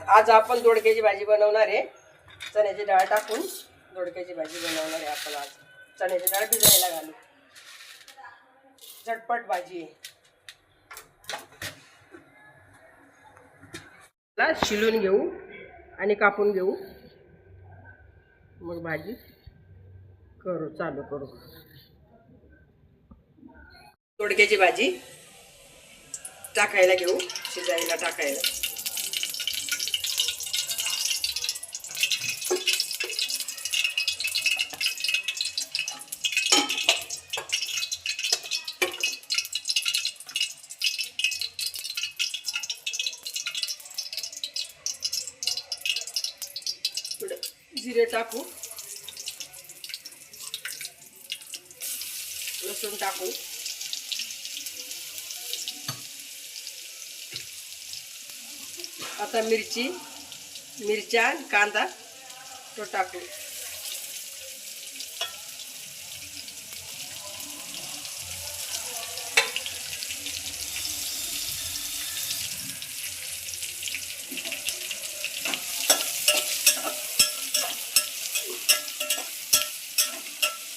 आज आपण दोडक्याची भाजी बनवणार आहे. चण्याची डाळ टाकून दोडक्याची भाजी बनवणार आहे आपण आज. चण्याची डाळ भिजायला घालू. झटपट भाजी आहे. शिलून घेऊ आणि कापून घेऊ, मग भाजी चालू करू. दोडक्याची भाजी टाकायला घेऊ, शिजायला टाकायला. जिरे टाकू, लसूण टाकू, आता मिरच्या कांदा तो टाकू.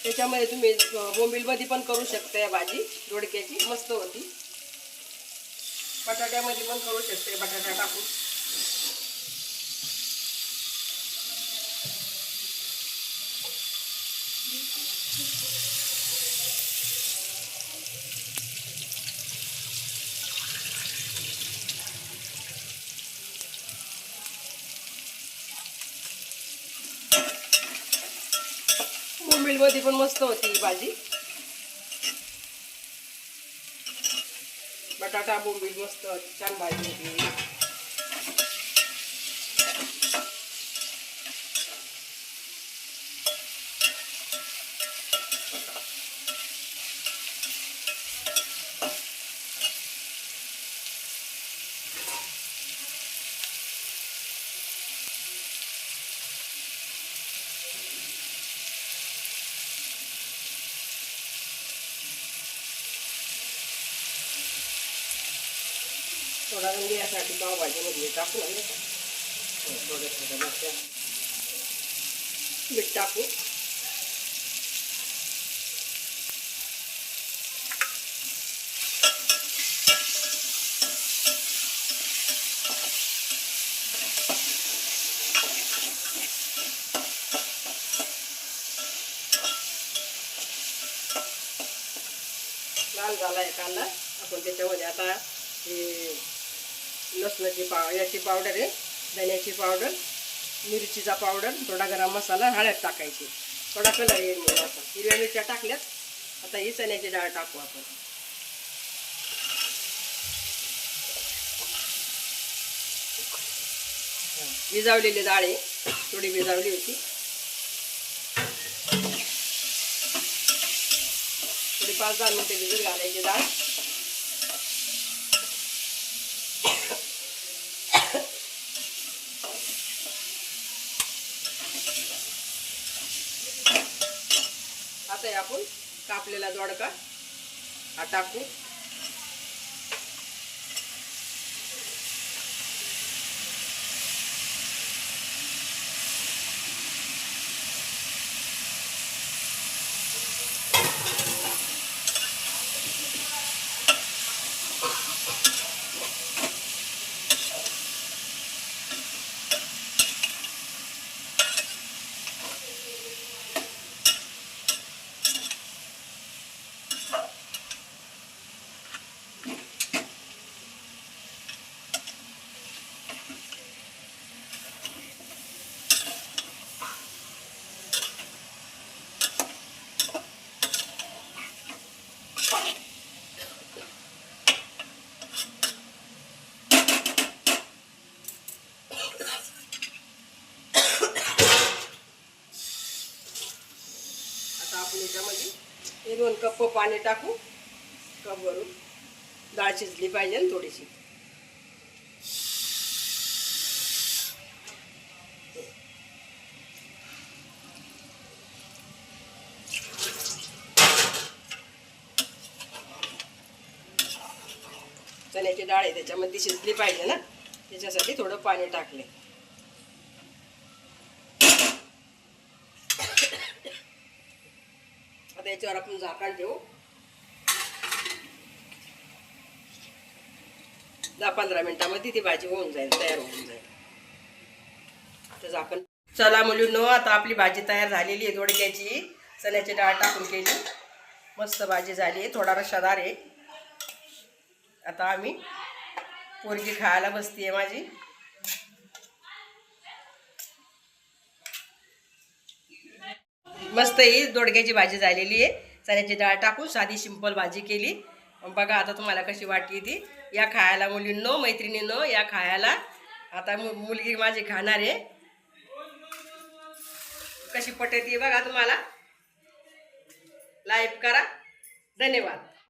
त्याच्यामध्ये तुम्ही बोंबीलमध्ये पण करू शकता. या भाजी दोडक्याची मस्त होती. बटाट्यामध्ये पण करू शकते, बटाटा टाकून. बोंबीलमध्ये पण मस्त होती ही भाजी. बटाटा बोंबील मस्त छान भाजी होती. थोडा रंग यासाठी पावभाजीमध्ये टाकू लागले का. थोडं मीठ टाकू. लाल झाला आहे कांदा. आपण त्याच्यामध्ये आता हे लसणाची याची पावडर आहे, धण्याची पावडर, मिरचीचा पावडर, थोडा गरम मसाला, हळद टाकायची. थोडा कलर येईल म्हणून. आता हिरव्या मिरच्या टाकल्यात. आता ही चण्याची डाळ टाकू आपण. भिजावलेली डाळ आहे, थोडी भिजावली होती. थोडी 5-10 मिनिटं भिजत घालायची डाळ. आता आपण कापलेला दोडका हा टाकू. आपण याच्यामध्ये 2 कप पाणी टाकू. कप भरून. डाळ शिजली पाहिजे ना थोडीशी. चण्याची डाळ आहे त्याच्यामध्ये शिजली पाहिजे ना, त्याच्यासाठी थोडं पाणी टाकले. याच्यावर आपण झाकण ठेवू. 10-15 मिनिटांमध्ये ती भाजी होऊन जाईल, तयार होऊन जाईल. आता झाकण. चला मुलींनो, आता आपली भाजी तयार झालेली आहे. दोडक्याची चण्याची डाळ टाकून केली. मस्त भाजी झाली आहे, थोडा रश्शादार आहे. आता आम्ही पोरगी खायला बसतीये माझी. मस्त ही दोडक्याची भाजी झालेली आहे. चण्याची डाळ टाकून साधी सिंपल भाजी केली. बघा आता तुम्हाला कशी वाटली ती. या खायला मुलींनो, मैत्रिणींनो, या खायला. आता मुलगी माझी खाणार आहे. कशी पटते बघा तुम्हाला. लाईक करा. धन्यवाद.